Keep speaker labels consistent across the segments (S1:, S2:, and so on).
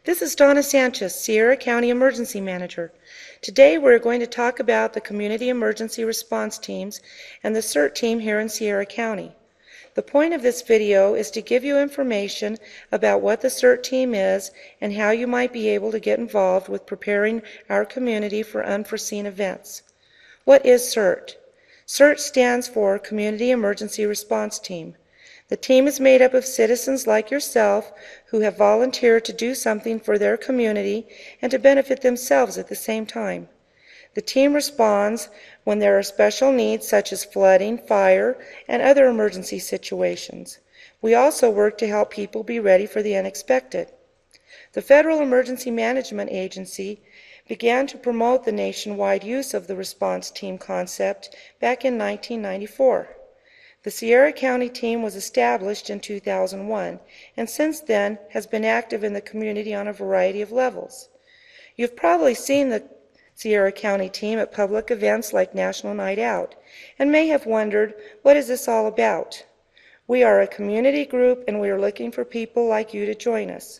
S1: This is Donna Sanchez, Sierra County Emergency Manager. Today we're going to talk about the Community Emergency Response Teams and the CERT team here in Sierra County. The point of this video is to give you information about what the CERT team is and how you might be able to get involved with preparing our community for unforeseen events. What is CERT? CERT stands for Community Emergency Response Team. The team is made up of citizens like yourself who have volunteered to do something for their community and to benefit themselves at the same time. The team responds when there are special needs such as flooding, fire, and other emergency situations. We also work to help people be ready for the unexpected. The Federal Emergency Management Agency began to promote the nationwide use of the response team concept back in 1994. The Sierra County team was established in 2001 and since then has been active in the community on a variety of levels. You've probably seen the Sierra County team at public events like National Night Out and may have wondered, what is this all about? We are a community group and we are looking for people like you to join us.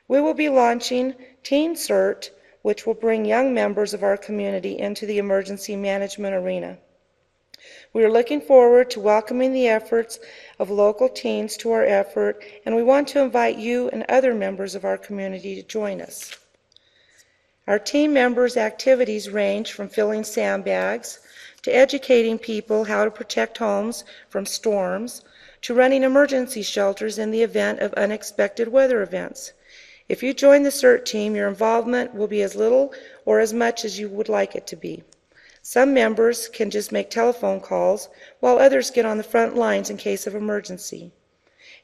S1: We will be launching Teen CERT, which will bring young members of our community into the emergency management arena. We are looking forward to welcoming the efforts of local teens to our effort, and we want to invite you and other members of our community to join us. Our team members' activities range from filling sandbags, to educating people how to protect homes from storms, to running emergency shelters in the event of unexpected weather events. If you join the CERT team, your involvement will be as little or as much as you would like it to be. Some members can just make telephone calls, while others get on the front lines in case of emergency.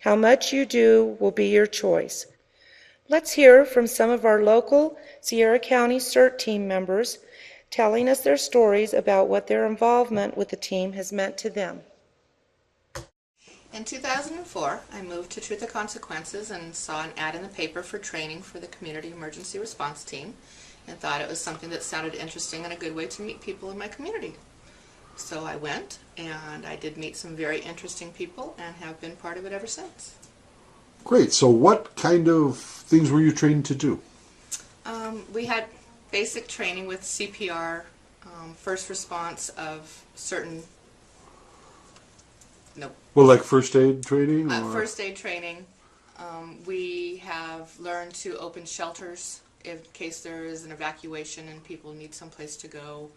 S1: How much you do will be your choice. Let's hear from some of our local Sierra County CERT team members telling us their stories about what their involvement with the team has meant to them.
S2: In 2004, I moved to Truth or Consequences and saw an ad in the paper for training for the Community Emergency Response Team, and thought it was something that sounded interesting and a good way to meet people in my community. So I went, and I did meet some very interesting people and have been part of it ever since.
S3: Great. So what kind of things were you trained to do?
S2: We had basic training with CPR, first response of certain... Nope.
S3: Well, like first aid training? Or?
S2: First aid training. We have learned to open shelters in case there is an evacuation and people need someplace to go.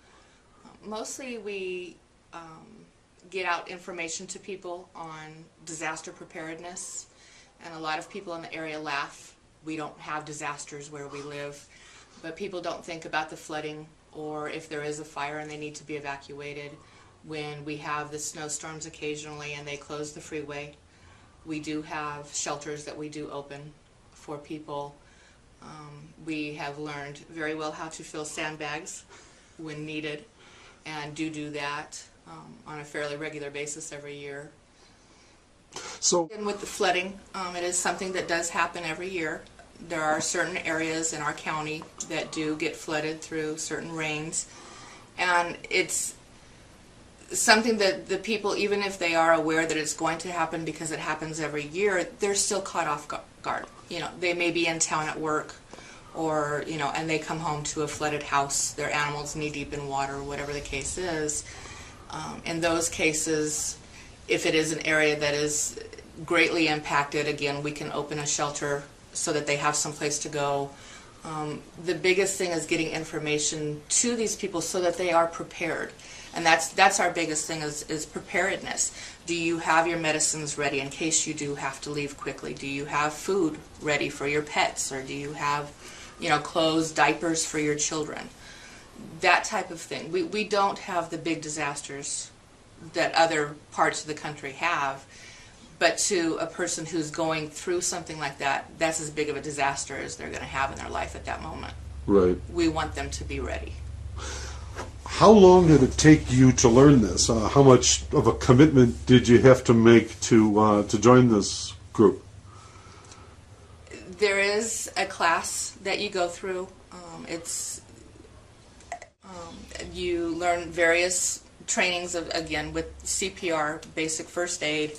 S2: Mostly we get out information to people on disaster preparedness, and a lot of people in the area laugh. We don't have disasters where we live, but people don't think about the flooding or if there is a fire and they need to be evacuated. When we have the snowstorms occasionally and they close the freeway, we do have shelters that we do open for people. We have learned very well how to fill sandbags when needed, and do that on a fairly regular basis every year.
S3: So,
S2: and with the flooding, it is something that does happen every year. There are certain areas in our county that do get flooded through certain rains, and it's something that the people, even if they are aware that it's going to happen because it happens every year, they're still caught off guard. You know, they may be in town at work, or, you know, and they come home to a flooded house, their animals knee deep in water, whatever the case is. In those cases, if it is an area that is greatly impacted, again, we can open a shelter so that they have someplace to go. The biggest thing is getting information to these people so that they are prepared. And that's our biggest thing is preparedness. Do you have your medicines ready in case you do have to leave quickly? Do you have food ready for your pets? Or do you have, you know, clothes, diapers for your children? That type of thing. We don't have the big disasters that other parts of the country have, but to a person who's going through something like that, that's as big of a disaster as they're going to have in their life at that moment.
S3: Right.
S2: We want them to be ready.
S3: How long did it take you to learn this? How much of a commitment did you have to make to join this group?
S2: There is a class that you go through. You learn various trainings of, again, with CPR, basic first aid,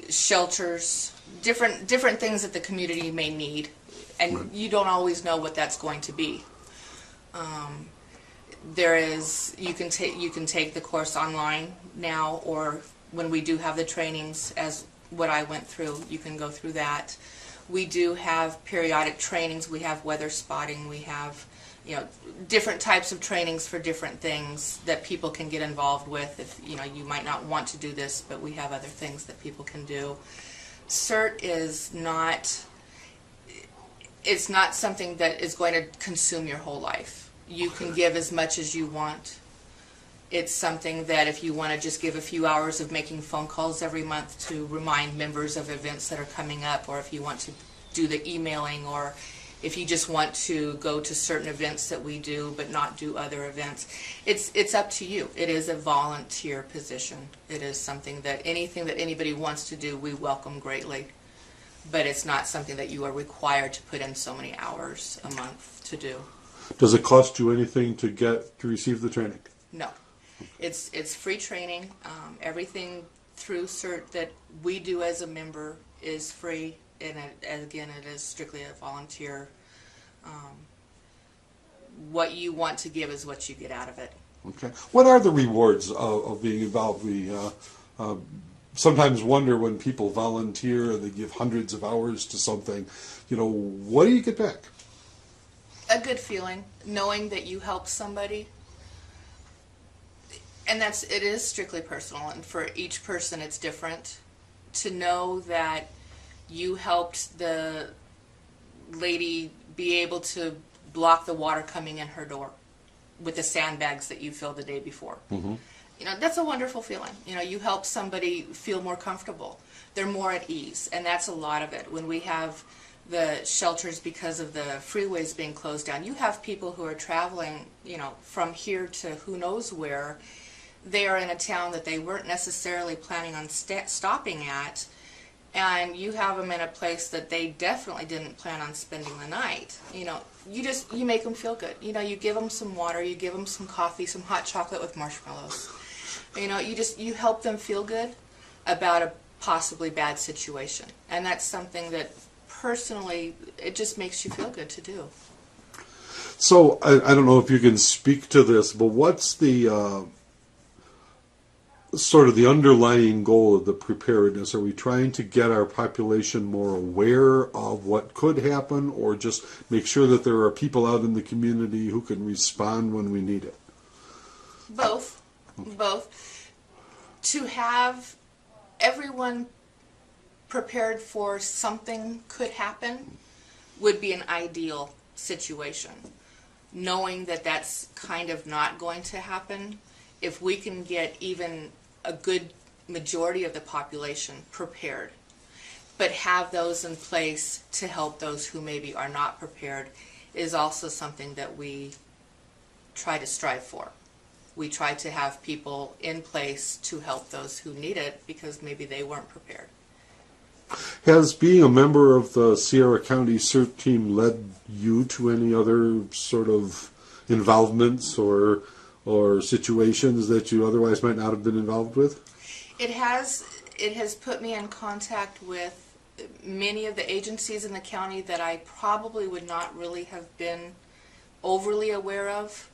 S2: shelters, different things that the community may need, and you don't always know what that's going to be. You can take the course online now, or when we do have the trainings, as what I went through, you can go through that. We do have periodic trainings. We have weather spotting. We have, different types of trainings for different things that people can get involved with. If you might not want to do this, but we have other things that people can do. CERT is not. It's not something that is going to consume your whole life. You can give as much as you want. It's something that if you want to just give a few hours of making phone calls every month to remind members of events that are coming up, or if you want to do the emailing, or if you just want to go to certain events that we do but not do other events, it's up to you. It is a volunteer position. It is something that anything that anybody wants to do, we welcome greatly. But it's not something that you are required to put in so many hours a month to do.
S3: Does it cost you anything to receive the training?
S2: No. It's free training. Everything through CERT that we do as a member is free, and again, it is strictly a volunteer. What you want to give is what you get out of it.
S3: Okay. What are the rewards of being involved? We sometimes wonder when people volunteer, they give hundreds of hours to something. What do you get back?
S2: A good feeling, knowing that you helped somebody. And it is strictly personal, and for each person it's different. To know that you helped the lady be able to block the water coming in her door with the sandbags that you filled the day before. Mm-hmm. That's a wonderful feeling. You help somebody feel more comfortable. They're more at ease, and that's a lot of it. When we have the shelters, because of the freeways being closed down, you have people who are traveling, from here to who knows where. They are in a town that they weren't necessarily planning on stopping at, and you have them in a place that they definitely didn't plan on spending the night. You make them feel good. You give them some water, you give them some coffee, some hot chocolate with marshmallows. You help them feel good about a possibly bad situation, and that's something that personally it just makes you feel good to do.
S3: So I don't know if you can speak to this, but what's the sort of the underlying goal of the preparedness? Are we trying to get our population more aware of what could happen, or just make sure that there are people out in the community who can respond when we need it?
S2: Both. To have everyone prepared for something could happen would be an ideal situation. Knowing that that's kind of not going to happen, if we can get even a good majority of the population prepared, but have those in place to help those who maybe are not prepared, is also something that we try to strive for. We try to have people in place to help those who need it because maybe they weren't prepared.
S3: Has being a member of the Sierra County CERT team led you to any other sort of involvements or situations that you otherwise might not have been involved with?
S2: It has put me in contact with many of the agencies in the county that I probably would not really have been overly aware of.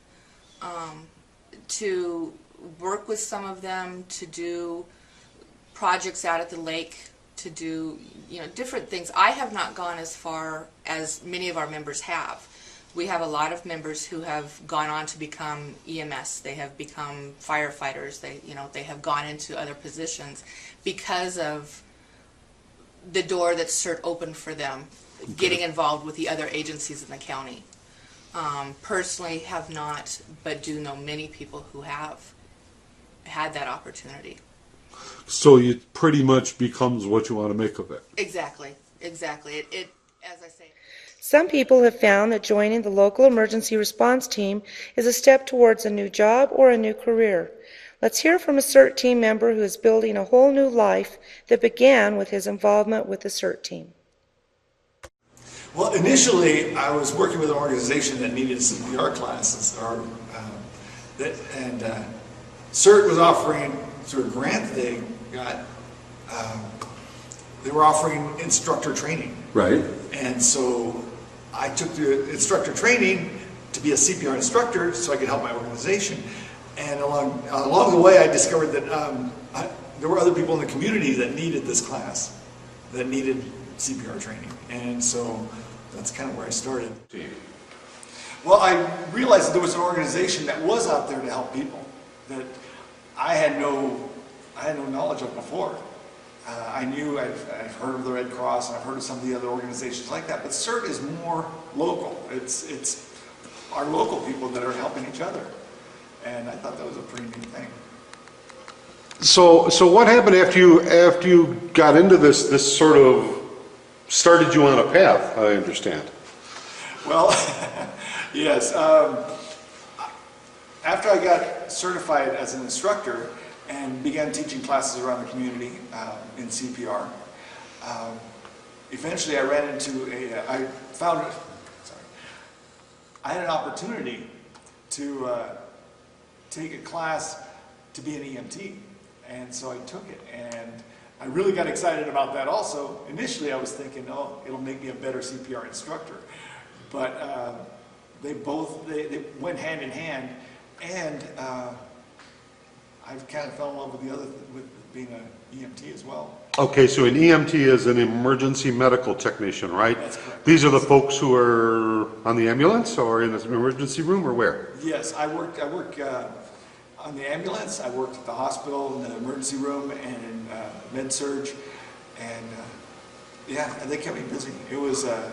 S2: To work with some of them, to do projects out at the lake, to do different things. I have not gone as far as many of our members have. We have a lot of members who have gone on to become EMS. They have become firefighters. They have gone into other positions because of the door that CERT opened for them, getting involved with the other agencies in the county. Personally have not, but do know many people who have had that opportunity.
S3: So it pretty much becomes what you want to make of it.
S2: Exactly. It as I say.
S1: Some people have found that joining the local emergency response team is a step towards a new job or a new career. Let's hear from a CERT team member who is building a whole new life that began with his involvement with the CERT team.
S4: Well, initially, I was working with an organization that needed CPR classes, and CERT was offering through a grant they got they were offering instructor training.
S3: Right.
S4: And so I took the instructor training to be a CPR instructor so I could help my organization. And along the way, I discovered that there were other people in the community that needed this class, that needed CPR training. And so that's kind of where I started. Well, I realized that there was an organization that was out there to help people that I had no knowledge of before. I knew I've heard of the Red Cross and I've heard of some of the other organizations like that, but CERT is more local. It's our local people that are helping each other, and I thought that was a pretty neat thing.
S3: So what happened after you got into this? This sort of started you on a path, I understand.
S4: Well, yes. After I got certified as an instructor and began teaching classes around the community in CPR, eventually I ran into I had an opportunity to take a class to be an EMT, and so I took it, and I really got excited about that also. Initially I was thinking, oh, it'll make me a better CPR instructor, but they went hand in hand, and I kind of fell in love with being an EMT as well.
S3: Okay, so an EMT is an emergency medical technician, right?
S4: That's correct.
S3: These are the folks who are on the ambulance or in the emergency room, or where?
S4: Yes, I work on the ambulance. I worked at the hospital, in the emergency room, and in med-surg, and yeah, they kept me busy. It was a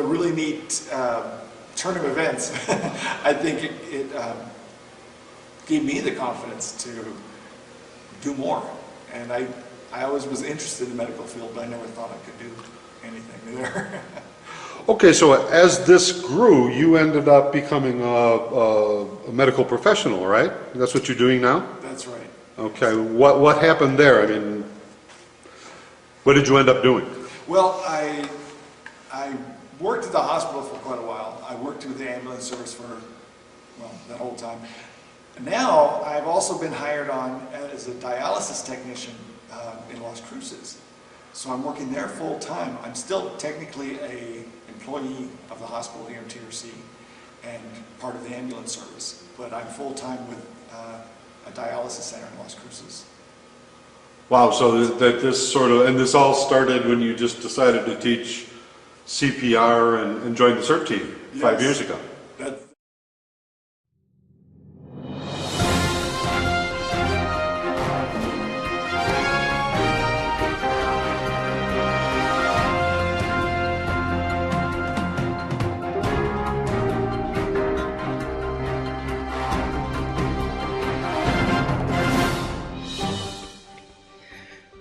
S4: really neat turn of events. I think it gave me the confidence to do more, and I always was interested in the medical field, but I never thought I could do anything there.
S3: Okay, so as this grew, you ended up becoming a medical professional, right? That's what you're doing now?
S4: That's right.
S3: Okay, what happened there? I mean, what did you end up doing?
S4: Well, I worked at the hospital for quite a while. I worked with the ambulance service for, well, that whole time. Now, I've also been hired on as a dialysis technician in Las Cruces. So I'm working there full time. I'm still technically an employee of the hospital here in TRC and part of the ambulance service, but I'm full time with a dialysis center in Las Cruces.
S3: Wow, so that this sort of, and this all started when you just decided to teach CPR and joined the CERT team 5 years ago.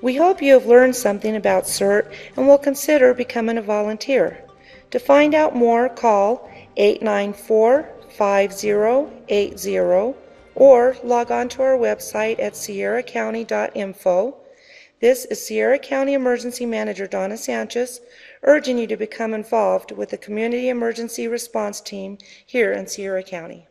S1: We hope you have learned something about CERT and will consider becoming a volunteer. To find out more, call 894-5080 or log on to our website at sierracounty.info. This is Sierra County Emergency Manager Donna Sanchez urging you to become involved with the Community Emergency Response Team here in Sierra County.